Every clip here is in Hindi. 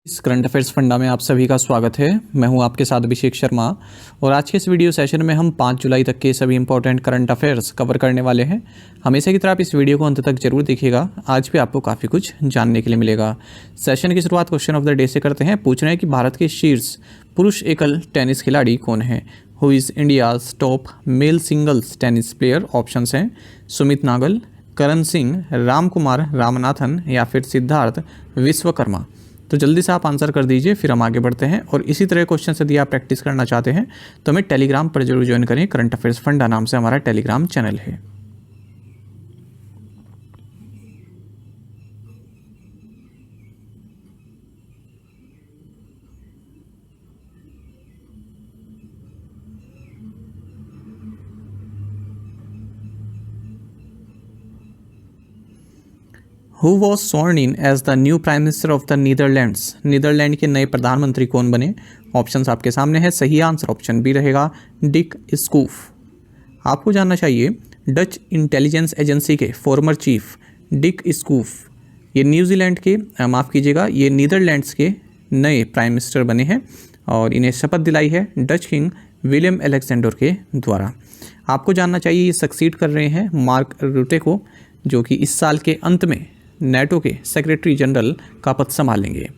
इस करंट अफेयर्स फंडा में आप सभी का स्वागत है। मैं हूं आपके साथ अभिषेक शर्मा और आज के इस वीडियो सेशन में हम 5 जुलाई तक के सभी इंपॉर्टेंट करंट अफेयर्स कवर करने वाले हैं। हमेशा की तरह आप इस वीडियो को अंत तक जरूर देखिएगा, आज भी आपको काफ़ी कुछ जानने के लिए मिलेगा। सेशन की शुरुआत क्वेश्चन ऑफ द डे से करते हैं। पूछ रहे हैं कि भारत के शीर्ष पुरुष एकल टेनिस खिलाड़ी कौन है। Who is India's top male singles tennis player. Options हैं सुमित नागल, करण सिंह, राम कुमार रामनाथन या फिर सिद्धार्थ विश्वकर्मा। तो जल्दी से आप आंसर कर दीजिए, फिर हम आगे बढ़ते हैं। और इसी तरह क्वेश्चन यदि आप प्रैक्टिस करना चाहते हैं तो हमें टेलीग्राम पर जरूर ज्वाइन करें। करंट अफेयर्स फंडा नाम से हमारा टेलीग्राम चैनल है। Who was sworn in as the new prime minister of the Netherlands. Netherland के नए प्रधानमंत्री कौन बने। ऑप्शंस आपके सामने है। सही आंसर ऑप्शन बी रहेगा, डिक स्कूफ। आपको जानना चाहिए डच इंटेलिजेंस एजेंसी के फॉर्मर चीफ डिक स्कूफ ये न्यूजीलैंड के माफ़ कीजिएगा ये नीदरलैंड्स के नए प्राइम मिनिस्टर बने हैं और इन्हें शपथ दिलाई है डच किंग विलियम अलेक्जेंडर के द्वारा। आपको जानना चाहिए ये सक्सीड कर रहे हैं मार्क रूटे को, जो कि इस साल के अंत में नेटो के सेक्रेटरी जनरल का पद संभालेंगे।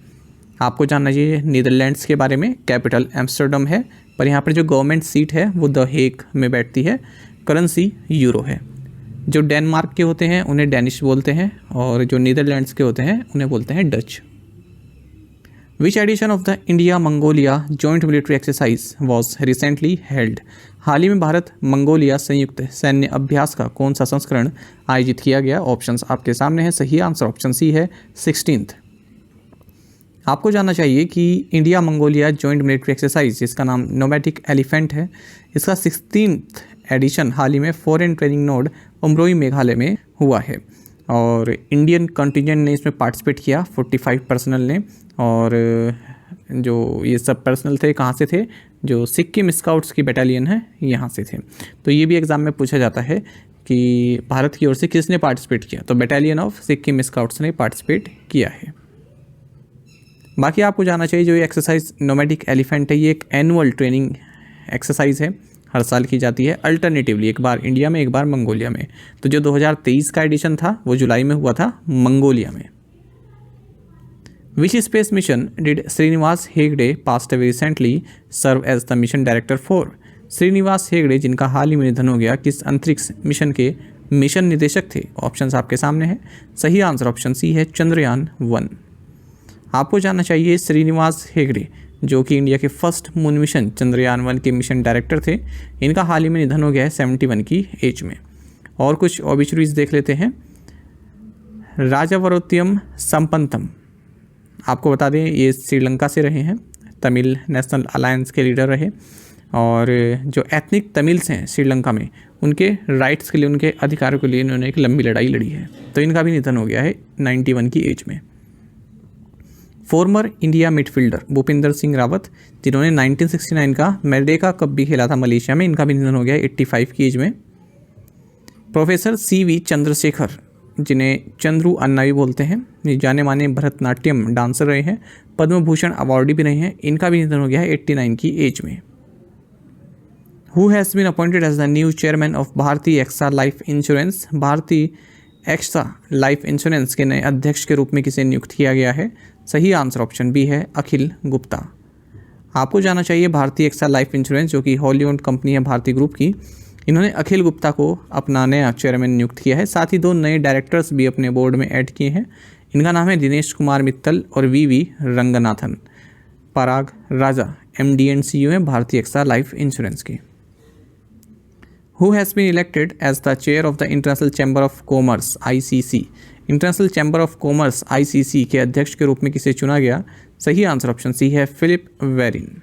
आपको जानना चाहिए नीदरलैंड्स के बारे में। कैपिटल एम्स्टर्डम है, पर यहाँ पर जो गवर्नमेंट सीट है वो द हेग में बैठती है। करेंसी यूरो है। जो डेनमार्क के होते हैं उन्हें डेनिश बोलते हैं और जो नीदरलैंड्स के होते हैं उन्हें बोलते हैं Dutch. Which edition of the India Mongolia joint military exercise was recently held. हाल ही में भारत मंगोलिया संयुक्त सैन्य अभ्यास का कौन सा संस्करण आयोजित किया गया। ऑप्शंस आपके सामने है। सही आंसर ऑप्शन सी है, 16th। आपको जानना चाहिए कि India Mongolia joint military exercise, जिसका नाम नोमैटिक एलिफेंट है, इसका 16th एडिशन हाल ही में foreign training node Umroi Meghalaya में हुआ है और इंडियन कंटिजेंट ने इसमें पार्टिसिपेट किया, 45 पर्सनल ने। और जो ये सब पर्सनल थे कहाँ से थे, जो सिक्किम स्काउट्स की बटालियन है यहाँ से थे। तो ये भी एग्ज़ाम में पूछा जाता है कि भारत की ओर से किसने पार्टिसिपेट किया, तो बटालियन ऑफ सिक्किम स्काउट्स ने पार्टिसिपेट किया है। बाकी आपको जानना चाहिए जो ये एक्सरसाइज नोमैटिक एलिफेंट है ये एक एनुअल ट्रेनिंग एक्सरसाइज है, हर साल की जाती है अल्टरनेटिवली, एक बार इंडिया में एक बार मंगोलिया में। तो जो 2023 का एडिशन था वो जुलाई में हुआ था मंगोलिया में। Which space mission did Srinivas Hegde passed away recently serve as the mission director for? Srinivas Hegde जिनका हाल ही में निधन हो गया, किस अंतरिक्ष मिशन के मिशन निदेशक थे। ऑप्शंस आपके सामने हैं। सही आंसर ऑप्शन सी है, चंद्रयान 1। आपको जानना चाहिए श्रीनिवास हेगड़े जो कि इंडिया के फर्स्ट मून मिशन चंद्रयान 1 के मिशन डायरेक्टर थे, इनका हाल ही में निधन हो गया है 71 की एज में। और कुछ ऑबिचुरीज देख लेते हैं। राजावरोत्यम संपंतम, आपको बता दें ये श्रीलंका से रहे हैं, तमिल नेशनल अलायंस के लीडर रहे और जो एथनिक तमिल्स हैं श्रीलंका में उनके राइट्स के लिए, उनके अधिकारों के लिए इन्होंने एक लंबी लड़ाई लड़ी है। तो इनका भी निधन हो गया है 91 की एज में। Farmer India midfielder Bhupinder Singh Rawat जिन्होंने 1969 का मेरडेका कप भी खेला था मलेशिया में, इनका भी निधन हो गया है 85 की एज में। प्रोफेसर CV चंद्रशेखर जिन्हें चंद्रू अन्ना भी बोलते हैं, ये जाने माने भरतनाट्यम डांसर रहे हैं, पद्म भूषण अवार्डी भी रहे हैं, इनका भी निधन हो गया है 89 की एज में। Who has been appointed as the new chairman of Bharti AXA life insurance. Bharti AXA life insurance के नए अध्यक्ष के रूप में किसे नियुक्त किया गया है। सही आंसर ऑप्शन बी है, अखिल गुप्ता। आपको जानना चाहिए भारतीय एक्सा लाइफ इंश्योरेंस जो कि होली ओन्ड कंपनी है भारतीय ग्रुप की, इन्होंने अखिल गुप्ता को अपना नया चेयरमैन नियुक्त किया है। साथ ही 2 नए डायरेक्टर्स भी अपने बोर्ड में ऐड किए हैं। इनका नाम है दिनेश कुमार मित्तल और VV Ranganathan. Parag Raja MD and CEO हैं भारतीय एक्सा लाइफ इंश्योरेंस की। Who has been elected as the chair of the international chamber of commerce ICC। International chamber of commerce ICC के अध्यक्ष के रूप में किसे चुना गया। सही आंसर ऑप्शन सी है, फिलिप वेरिन।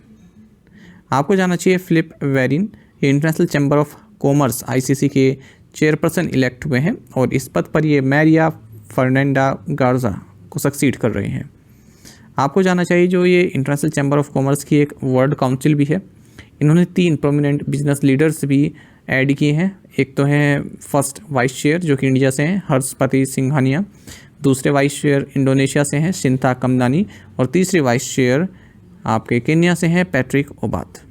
आपको जानना चाहिए फिलिप वेरिन ये international chamber of commerce ICC के चेयरपर्सन इलेक्ट हुए हैं और इस पद पर ये मैरिया फर्नांडा गार्जा को सक्सीड कर रहे हैं। आपको जानना चाहिए जो ये इंटरनेशनल चैम्बर ऑफ कॉमर्स की एक वर्ल्ड काउंसिल भी है, इन्होंने 3 प्रोमिनेंट बिजनेस लीडर्स भी ऐड किए हैं। एक तो हैं फर्स्ट वाइस चेयर जो कि इंडिया से हैं हर्षपति सिंघानिया, दूसरे वाइस चेयर इंडोनेशिया से हैं शिंता कमदानी, और तीसरे वाइस चेयर आपके केन्या से हैं पैट्रिक ओबात।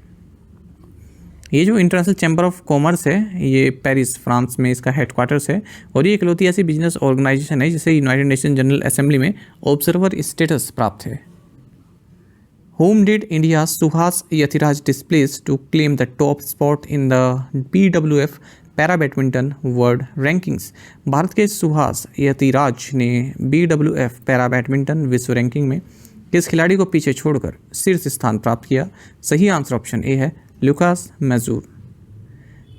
ये जो इंटरनेशनल चैम्बर ऑफ कॉमर्स है ये पेरिस फ्रांस में इसका हेडक्वार्टर्स है, और ये इकलौती ऐसी बिजनेस ऑर्गेनाइजेशन है जिसे यूनाइटेड नेशन जनरल असेंबली में ऑब्जर्वर स्टेटस प्राप्त है। Whom did India's Suhas Yathiraj displace to claim the top spot in the BWF para badminton world rankings? Bharat के सुहास यतिराज ने BWF पैरा बैडमिंटन विश्व रैंकिंग में किस खिलाड़ी को पीछे छोड़कर शीर्ष स्थान प्राप्त किया? सही आंसर ऑप्शन ए है लुकास मैजूर।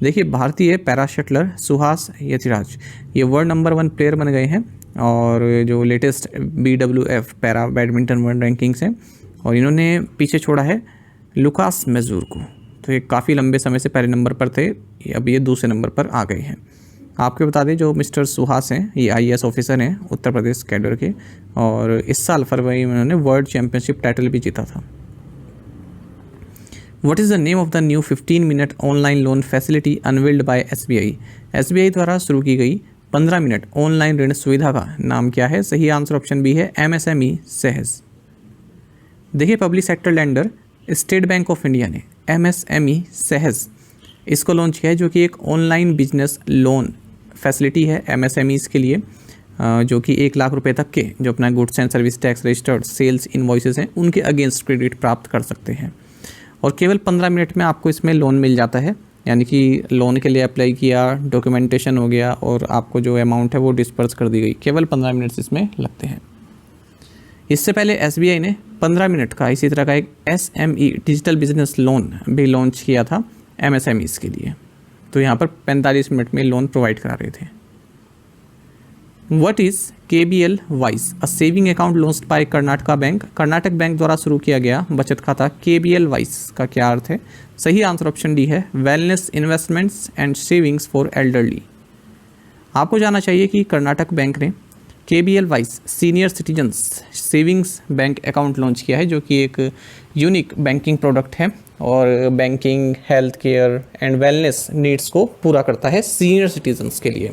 देखिए भारतीय पैरा शटलर सुहास यतिराज ये वर्ल्ड नंबर 1 प्लेयर बन गए हैं, और जो latest BWF para badminton world rankings हैं, और इन्होंने पीछे छोड़ा है लुकास मैजूर को। तो ये काफ़ी लंबे समय से पहले नंबर पर थे, अब ये दूसरे नंबर पर आ गए हैं। आपको बता दें जो मिस्टर सुहास हैं ये IAS ऑफिसर हैं उत्तर प्रदेश कैडर के, और इस साल फरवरी में उन्होंने वर्ल्ड चैंपियनशिप टाइटल भी जीता था। What is the name of the new fifteen minute online loan facility unveiled by SBI? SBI द्वारा शुरू की गई 15 मिनट ऑनलाइन ऋण सुविधा का नाम क्या है? सही आंसर ऑप्शन बी है MSME सहज। देखिए public sector lender state bank of India ने MSME सहज इसको लॉन्च किया है, जो कि एक ऑनलाइन बिजनेस लोन फैसिलिटी है MSMEs के लिए, जो कि 1 लाख रुपए तक के जो अपना goods and service tax registered sales invoices हैं उनके अगेंस्ट क्रेडिट प्राप्त कर सकते हैं, और केवल 15 मिनट में आपको इसमें लोन मिल जाता है। यानी कि लोन के लिए अप्लाई किया, डॉक्यूमेंटेशन हो गया, और आपको जो अमाउंट है वो डिस्पर्स कर दी गई। केवल 15 मिनट्स इसमें लगते हैं। इससे पहले SBI ने 15 मिनट का इसी तरह का एक SME डिजिटल बिजनेस लोन भी लॉन्च किया था MSMEs के लिए, तो यहाँ पर 45 मिनट में लोन प्रोवाइड करा रहे थे। What is KBL vice a saving account launched by Karnataka bank? Karnataka bank द्वारा शुरू किया गया बचत खाता KBL वाइस का क्या अर्थ है? सही आंसर ऑप्शन डी है wellness investments and savings for elderly. आपको जानना चाहिए कि कर्नाटक बैंक ने KBL vice senior citizens savings bank account launch किया है, जो कि एक यूनिक बैंकिंग प्रोडक्ट है, और banking, health care and wellness needs को पूरा करता है सीनियर सिटीजन्स के लिए।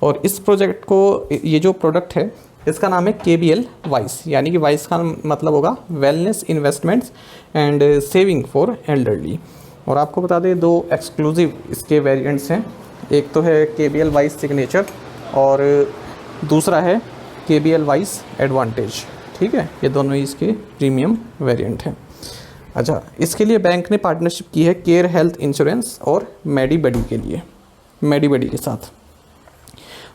और इस प्रोजेक्ट को, ये जो प्रोडक्ट है इसका नाम है KBL वाइस, यानी कि वाइस का मतलब होगा wellness investments and saving for elderly. और आपको बता दें 2 एक्सक्लूसिव इसके वेरिएंट्स हैं, एक तो है KBL वाइस सिग्नेचर और दूसरा है KBL वाइस एडवांटेज। ठीक है, ये दोनों ही इसके प्रीमियम वेरिएंट हैं। अच्छा, इसके लिए बैंक ने पार्टनरशिप की है केयर हेल्थ इंश्योरेंस और मेडीबडी के लिए, मेडीबडी के साथ।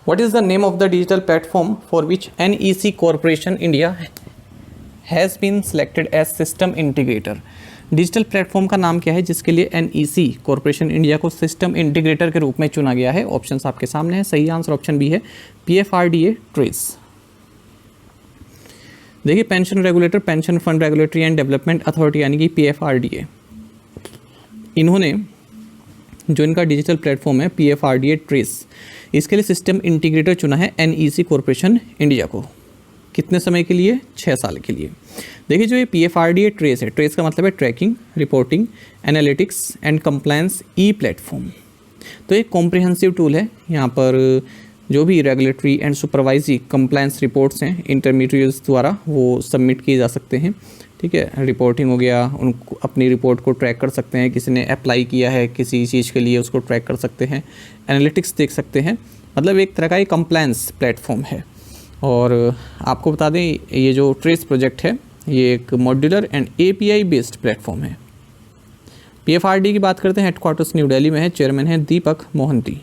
What is the name of the digital platform for which NEC corporation India has been selected as system integrator? Digital platform का नाम क्या है जिसके लिए NEC कॉरपोरेशन इंडिया को सिस्टम इंटीग्रेटर के रूप में चुना गया है? ऑप्शंस आपके सामने है। सही आंसर ऑप्शन बी है PFRDA ट्रेस। देखिए pension regulator, pension fund regulatory and development authority यानी कि PFRDA, इन्होंने जो इनका डिजिटल प्लेटफॉर्म है PFRDA ट्रेस, इसके लिए सिस्टम इंटीग्रेटर चुना है NEC कॉरपोरेशन इंडिया को। कितने समय के लिए? 6 साल के लिए। देखिए जो ये PFRDA ट्रेस है, ट्रेस का मतलब है tracking, reporting, analytics and compliance e platform. तो एक कॉम्प्रिहेंसिव टूल है। यहाँ पर जो भी regulatory and supervisory compliance reports हैं इंटरमीडिएट्स द्वारा वो सबमिट किए जा सकते हैं। ठीक है, रिपोर्टिंग हो गया, उनको अपनी रिपोर्ट को ट्रैक कर सकते हैं, किसी ने अप्लाई किया है किसी चीज़ के लिए उसको ट्रैक कर सकते हैं, एनालिटिक्स देख सकते हैं, मतलब एक तरह का ये कंप्लायंस प्लेटफॉर्म है। और आपको बता दें ये जो ट्रेस प्रोजेक्ट है ये एक modular and API based platform है। PFRDA की बात करते हैं, हेडक्वार्टर्स न्यू दिल्ली में है, चेयरमैन है दीपक Mohanty.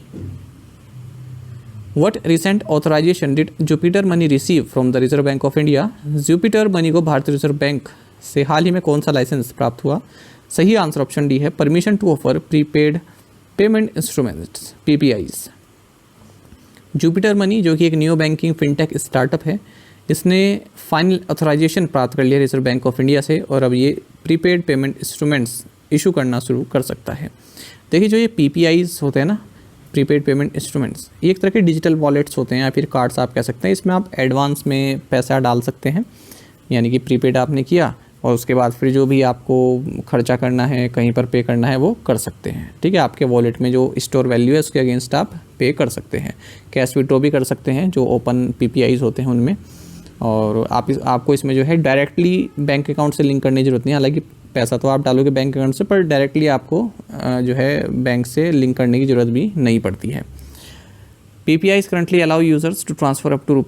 What recent authorization did Jupiter Money receive from the Reserve Bank of India? Jupiter Money को भारतीय रिजर्व बैंक से हाल ही में कौन सा लाइसेंस प्राप्त हुआ? सही आंसर ऑप्शन डी है permission to offer prepaid payment instruments PPIs। Jupiter money जो कि एक न्यू बैंकिंग फिनटेक स्टार्टअप है, इसने फाइनल ऑथराइजेशन प्राप्त कर लिया रिजर्व बैंक ऑफ इंडिया से, और अब ये प्रीपेड पेमेंट इंस्ट्रूमेंट्स इशू करना शुरू कर सकता है। देखिए जो ये PPIs होते हैं ना, प्रीपेड पेमेंट इंस्ट्रूमेंट्स, ये एक तरह के डिजिटल वॉलेट्स होते हैं या फिर कार्ड्स आप कह सकते हैं। इसमें आप एडवांस में पैसा डाल सकते हैं, यानी कि प्रीपेड आपने किया और उसके बाद फिर जो भी आपको खर्चा करना है, कहीं पर पे करना है, वो कर सकते हैं। ठीक है, आपके वॉलेट में जो स्टोर वैल्यू है उसके अगेंस्ट आप पे पे कर सकते हैं। कैश विड्रॉ भी कर सकते हैं जो ओपन PPIs होते हैं उनमें। और आपको इसमें जो है डायरेक्टली बैंक अकाउंट से लिंक करने की ज़रूरत नहीं है। हालांकि पैसा तो आप डालोगे बैंक अकाउंट से, पर डायरेक्टली आपको जो है बैंक से लिंक करने की ज़रूरत भी नहीं पड़ती है। PPIs currently allow users to transfer up to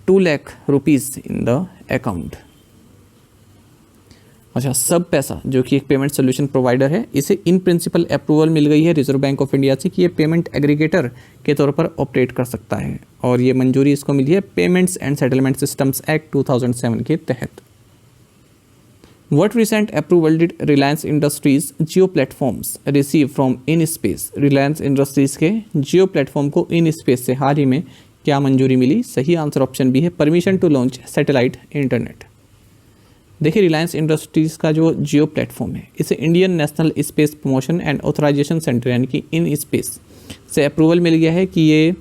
₹2 lakh in the account। अच्छा, सब पैसा जो कि एक पेमेंट सोल्यूशन प्रोवाइडर है, इसे इन प्रिंसिपल अप्रूवल मिल गई है रिजर्व बैंक ऑफ इंडिया से कि ये पेमेंट एग्रीगेटर के तौर पर ऑपरेट कर सकता है, और ये मंजूरी इसको मिली है payments and settlement systems act 2007 के तहत। What recent approval did Reliance Industries Jio Platforms receive from InSpace? Reliance Industries के Jio प्लेटफॉर्म को InSpace से हाल ही में क्या मंजूरी मिली? सही आंसर ऑप्शन बी है, permission to launch satellite internet. देखिए, रिलायंस इंडस्ट्रीज़ का जो जियो प्लेटफॉर्म है, इसे Indian national space promotion and authorisation centre यानी कि InSpace से अप्रूवल मिल गया है कि ये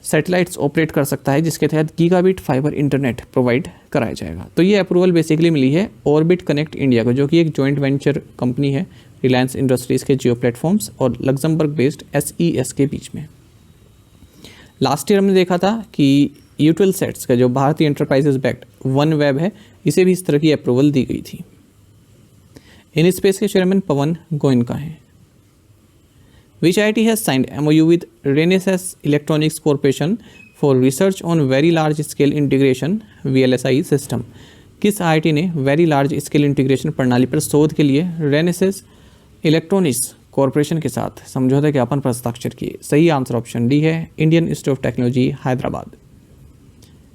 सैटेलाइट्स ऑपरेट कर सकता है, जिसके तहत गीगाबिट फाइबर इंटरनेट प्रोवाइड कराया जाएगा। तो ये अप्रूवल बेसिकली मिली है ऑर्बिट कनेक्ट इंडिया को, जो कि एक जॉइंट वेंचर कंपनी है रिलायंस इंडस्ट्रीज़ के जियो प्लेटफॉर्म्स और लग्जमबर्ग बेस्ड SES के बीच में। लास्ट ईयर हमने देखा था कि यूटेलसेट्स का जो भारतीय एंटरप्राइजेज बैक्ड OneWeb है, इसे भी इस तरह की अप्रूवल दी गई थी। InSpace के चेयरमैन पवन गोयनका हैं। Which IT has signed MOU with Renesas Electronics Corporation for research on very large scale integration VLSI system? किस IIT ने वेरी लार्ज स्केल इंटीग्रेशन प्रणाली पर शोध के लिए रेनेसेस इलेक्ट्रॉनिक्स कॉरपोरेशन के साथ समझौता ज्ञापन पर हस्ताक्षर किए? सही आंसर ऑप्शन डी है, Indian institute of technology Hyderabad.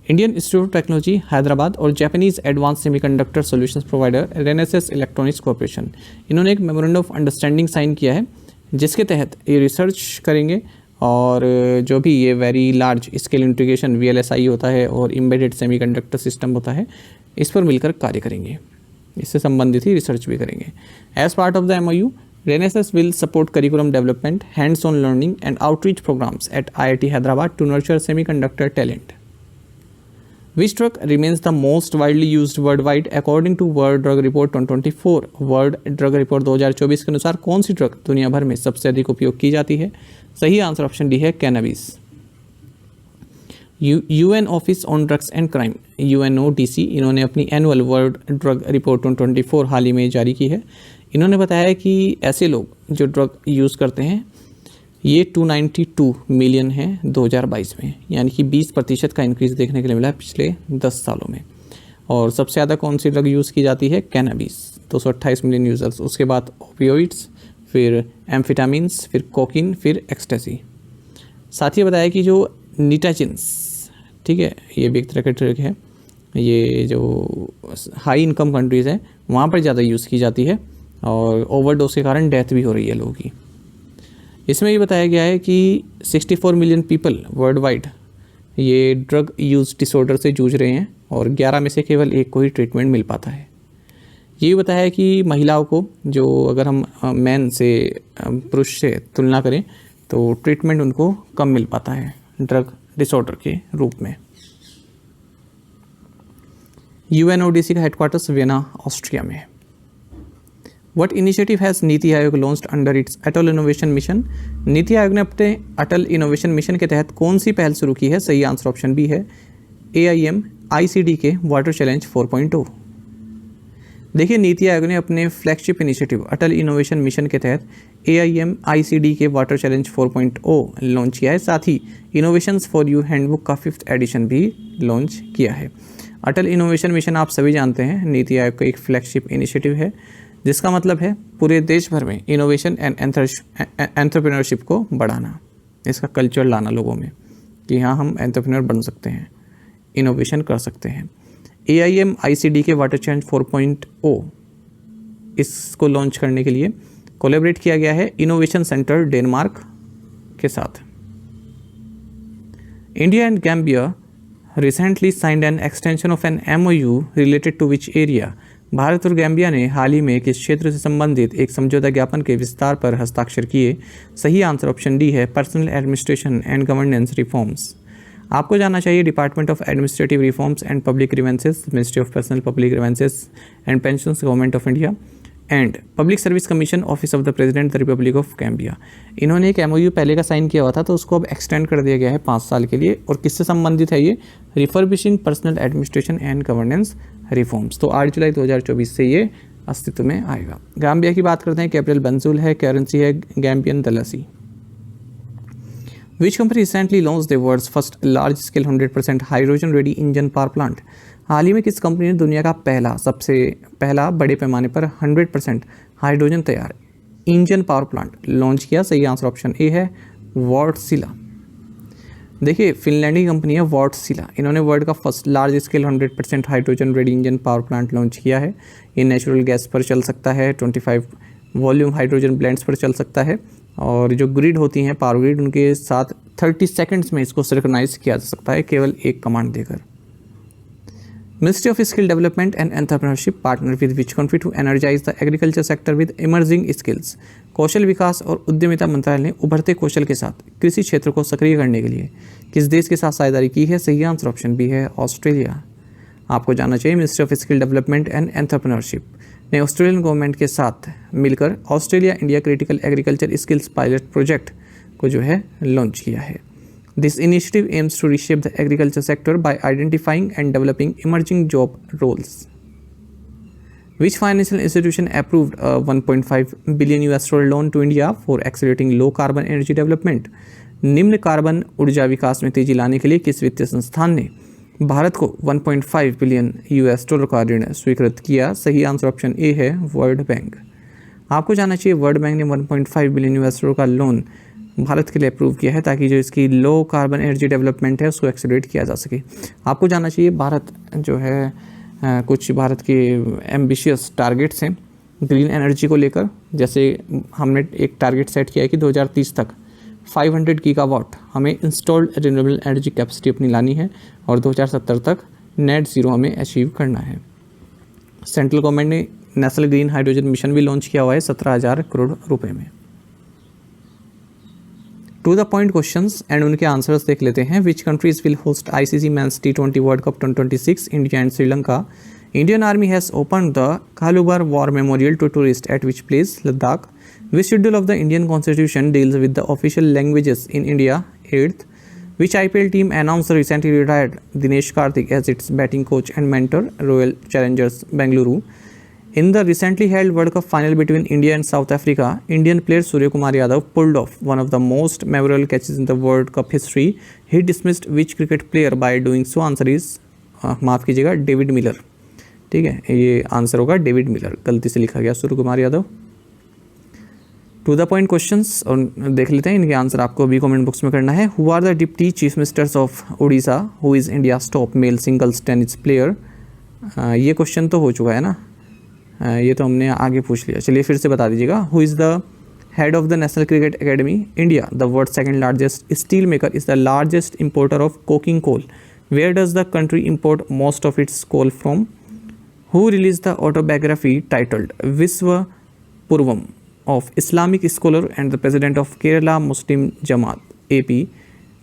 Indian institute of technology Hyderabad और Japanese advance semiconductor solutions provider Renesas electronics corporation, इन्होंने एक मेमोरेंडम ऑफ अंडरस्टैंडिंग साइन किया है, जिसके तहत ये रिसर्च करेंगे और जो भी ये very large scale integration VLSI होता है और एम्बेडेड सेमीकंडक्टर सिस्टम होता है, इस पर मिलकर कार्य करेंगे, इससे संबंधित ही रिसर्च भी करेंगे। As part of the MOU, Renesas will support curriculum development, hands-on learning and outreach programs at IIT Hyderabad to nurture semiconductor talent. Which drug remains the most widely used worldwide according to World Drug Report 2024? World drug report 2024 के अनुसार कौन सी ड्रग दुनिया भर में सबसे अधिक उपयोग की जाती है? सही आंसर ऑप्शन डी है, cannabis. UN office on drugs and crime UNODC, इन्होंने अपनी एनुअल वर्ल्ड ड्रग रिपोर्ट 2024 हाल ही में जारी की है। इन्होंने बताया कि ऐसे लोग जो ड्रग यूज़ करते हैं ये 292 मिलियन है 2022 में, यानी कि 20% का इंक्रीज़ देखने के लिए मिला है पिछले 10 सालों में। और सबसे ज़्यादा कौन सी ड्रग यूज़ की जाती है? Cannabis, 228 million users. उसके बाद ओपियोइड्स, फिर एम्फिटामिन्स, फिर कोकीन, फिर एक्सटेसी। साथ ही बताया कि जो नीटाचिन्स, ठीक है, ये भी एक तरह का ड्रग है, ये जो हाई इनकम कंट्रीज़ हैं वहाँ पर ज़्यादा यूज़ की जाती है और ओवरडोज के कारण डेथ भी हो रही है लोगों की। इसमें ये बताया गया है कि 64 मिलियन पीपल वर्ल्ड वाइड ये ड्रग यूज़ डिसऑर्डर से जूझ रहे हैं और 11 में से केवल एक को ही ट्रीटमेंट मिल पाता है। ये बताया है कि महिलाओं को, जो अगर हम मैन से पुरुष से तुलना करें तो ट्रीटमेंट उनको कम मिल पाता है ड्रग डिसऑर्डर के रूप में। UNODC का हेडक्वार्टर्स वियना ऑस्ट्रिया में। What initiative has NITI Aayog launched under its Atal innovation mission? NITI Aayog ने अपने अटल इनोवेशन मिशन के तहत कौन सी पहल शुरू की है? सही आंसर ऑप्शन बी है, AIM-ICD के वाटर चैलेंज 4.0। देखिए, नीति आयोग ने अपने फ्लैगशिप इनिशिएटिव अटल इनोवेशन मिशन के तहत AIM-ICD के वाटर चैलेंज 4.0 लॉन्च किया है। साथ ही इनोवेशंस फॉर यू हैंडबुक का 5th एडिशन भी लॉन्च किया है। अटल इनोवेशन मिशन आप सभी जानते हैं नीति आयोग का एक फ्लैगशिप इनिशिएटिव है, जिसका मतलब है पूरे देश भर में इनोवेशन एंड एंटरप्रेन्योरशिप को बढ़ाना, इसका कल्चर लाना लोगों में कि हाँ, हम एंटरप्रेन्योर बन सकते हैं, इनोवेशन कर सकते हैं। AIM-ICD के वाटर चैलेंज 4.0 इसको लॉन्च करने के लिए कोलैबोरेट किया गया है इनोवेशन सेंटर डेनमार्क के साथ। India and Gambia recently signed an extension of an MOU related to which area? भारत और गैम्बिया ने हाल ही में किस क्षेत्र से संबंधित एक समझौता ज्ञापन के विस्तार पर हस्ताक्षर किए? सही आंसर ऑप्शन डी है, personal administration and governance reforms. आपको जानना चाहिए department of administrative reforms and public grievances, ministry of personnel public grievances and pensions, government of India, and public service commission office of the president the Republic of Gambia. इन्होंने एक MOU पहले का साइन किया हुआ था, तो उसको अब एक्सटेंड कर दिया गया है 5 साल के लिए। और किससे संबंधित है ये? Refurbishing personal administration and governance reforms. तो 8 जुलाई 2024 से ये अस्तित्व में आएगा। गैम्बिया की बात करते हैं, कैपिटल बंजुल है, करेंसी है Gambian दलसी। Which company recently launched the world's first large-scale 100% hydrogen-ready engine power plant? हाल ही में किस कंपनी ने दुनिया का सबसे पहला बड़े पैमाने पर 100% हाइड्रोजन तैयार इंजन पावर प्लांट लॉन्च किया? सही आंसर ऑप्शन ए है, वॉर्टसिला। देखिए, फिनलैंड की कंपनी है वॉर्टसिला। इन्होंने वर्ल्ड का first large scale 100% hydrogen ready engine power plant launch किया है। ये नेचुरल गैस पर चल सकता है, 25 वॉल्यूम हाइड्रोजन ब्लेंड्स पर चल सकता है, और जो ग्रिड होती हैं पावर ग्रिड, उनके साथ 30 सेकंड्स में इसको सिंक्रोनाइज किया जा सकता है केवल एक कमांड देकर। Ministry of skill development and entrepreneurship partner with which country to energise the agriculture sector with emerging skills? कौशल विकास और उद्यमिता मंत्रालय ने उभरते कौशल के साथ कृषि क्षेत्र को सक्रिय करने के लिए किस देश के साथ साझेदारी की है? सही आंसर ऑप्शन बी है, ऑस्ट्रेलिया। आपको जानना चाहिए, ministry of skill development and entrepreneurship ने ऑस्ट्रेलियन गवर्नमेंट के साथ मिलकर Australia India critical agriculture skills pilot project को जो है लॉन्च किया है। This initiative aims to reshape the agriculture sector by identifying and developing emerging job roles. Which financial institution approved a $1.5 billion loan to India for accelerating low carbon energy development? निम्न कार्बन ऊर्जा विकास में तेजी लाने के लिए किस वित्तीय संस्थान ने भारत को 1.5 बिलियन $US का ऋण स्वीकृत किया? सही आंसर ऑप्शन ए है, वर्ल्ड बैंक। आपको जानना चाहिए, वर्ल्ड बैंक ने 1.5 बिलियन $US का लोन भारत के लिए अप्रूव किया है, ताकि जो इसकी लो कार्बन एनर्जी डेवलपमेंट है उसको एक्सेलरेट किया जा सके। आपको जानना चाहिए, भारत जो है कुछ भारत के एम्बिशियस टारगेट्स हैं ग्रीन एनर्जी को लेकर। जैसे हमने एक टारगेट सेट किया है कि 2030 तक 500 गीगावाट हमें इंस्टॉल्ड रिन्यूएबल एनर्जी कैपेसिटी अपनी लानी है, और 2070 तक नेट ज़ीरो हमें अचीव करना है। सेंट्रल गवर्नमेंट ने नेशनल ग्रीन हाइड्रोजन मिशन भी लॉन्च किया हुआ है 17,000 करोड़ रुपए में। To the point questions and उनके आंसर्स देख लेते हैं। Which countries will host ICC men's T20 world cup 2026? India and Sri Lanka. Indian army has open the Kalubar war memorial to tourist at which place? Ladakh. Which schedule of the Indian constitution deals with the official languages in India? 8th। Which IPL team announced recently retired Dinesh Karthik as its batting coach and mentor? Royal Challengers Bengaluru. In the recently held World Cup final between India and South Africa, Indian player Surya Kumar Yadav pulled off one of the most memorable catches in the World Cup history. He dismissed which cricket player by doing so? Answer is माफ़ कीजिएगा, डेविड मिलर। ठीक है, ये आंसर होगा डेविड मिलर, गलती से लिखा गया Surya Kumar Yadav. To the point questions और देख लेते हैं, इनके आंसर आपको भी कमेंट बॉक्स में करना है। Who are the deputy chief ministers of Orissa? Who is India's top male singles tennis player? ये क्वेश्चन तो हो चुका है ना, ये तो हमने आगे पूछ लिया। चलिए फिर से बता दीजिएगा। Who is the head of the national cricket academy? India. The world second largest steel maker is the largest importer of coking coal? Where does the country import most of its coal from? Who release the autobiography titled Vishwa Poorvam of Islamic scholar and the president of Kerala Muslim Jamaat AP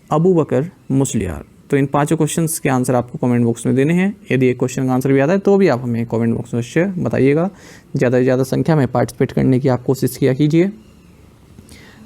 Abu Bakr Musliyar? तो इन पांचों क्वेश्चंस के आंसर आपको कमेंट बॉक्स में देने हैं। यदि एक क्वेश्चन का आंसर भी आता है तो भी आप हमें कमेंट बॉक्स में अवश्य बताइएगा। ज़्यादा से ज़्यादा संख्या में पार्टिसिपेट करने की आप कोशिश किया कीजिए।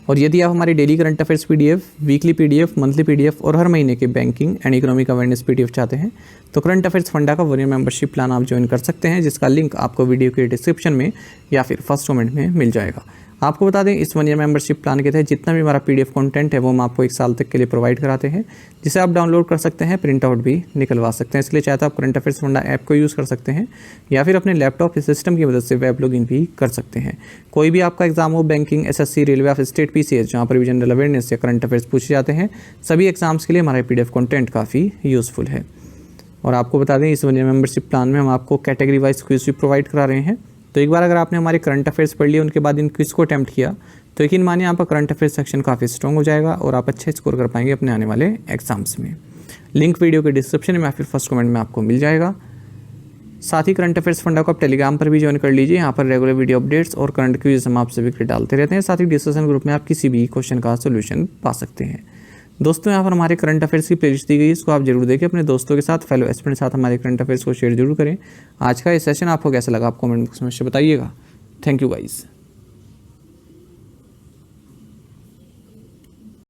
और यदि आप हमारी daily current affairs PDF, weekly PDF, monthly PDF और हर महीने के banking and economic awareness PDF चाहते हैं तो करंट अफेयर्स फंडा का 1 ईयर मेंबरशिप प्लान आप ज्वाइन कर सकते हैं, जिसका लिंक आपको वीडियो के डिस्क्रिप्शन में या फिर फर्स्ट कमेंट में मिल जाएगा। आपको बता दें, इस 1 ईयर मेंबरशिप प्लान के तहत जितना भी हमारा PDF कंटेंट है वो हम आपको 1 साल तक के लिए प्रोवाइड कराते हैं, जिसे आप डाउनलोड कर सकते हैं, प्रिंट आउट भी निकलवा सकते हैं। इसलिए चाहे तो आप करंट अफेयर्स फंडा ऐप को यूज़ कर सकते हैं या फिर अपने लैपटॉप या सिस्टम की मदद से वेब लॉगिन भी कर सकते हैं। कोई भी आपका एग्जाम हो, banking, SSC, railway of state PCS, जहाँ पर भी जनरल अवेयरनेस या करंट अफेयर्स पूछे जाते हैं, सभी एग्जाम्स के लिए हमारा PDF कंटेंट काफ़ी यूज़फुल है। और आपको बता दें, इस 1 ईयर मेंबरशिप प्लान में हम आपको कैटेगरी वाइज क्विज भी प्रोवाइड करा रहे हैं। तो एक बार अगर आपने हमारे करंट अफेयर्स पढ़ लिए, उनके बाद इन क्विज को अटैम्प्ट किया, तो यकीन मानिए आपका करंट अफेयर्स सेक्शन काफ़ी स्ट्रॉन्ग हो जाएगा और आप अच्छे स्कोर कर पाएंगे अपने आने वाले एग्जाम्स में। लिंक वीडियो के डिस्क्रिप्शन में या फिर फर्स्ट कमेंट में आपको मिल जाएगा। साथ ही करंट अफेयर्स फंडा को आप टेलीग्राम पर भी ज्वाइन कर लीजिए। यहाँ पर रेगुलर वीडियो अपडेट्स और करंट क्विज हम आपसे भी डालते रहते हैं। साथ ही डिस्कशन ग्रुप में आप किसी भी क्वेश्चन का सोल्यूशन पा सकते हैं। दोस्तों, यहाँ पर हमारे करंट अफेयर्स की प्लेलिस्ट दी गई, इसको आप जरूर देखें, अपने दोस्तों के साथ, फेलो एस्पिरेंट के साथ हमारे करंट अफेयर्स को शेयर जरूर करें। आज का ये सेशन आपको कैसा लगा, आप कमेंट बॉक्स में बताइएगा। Thank you guys.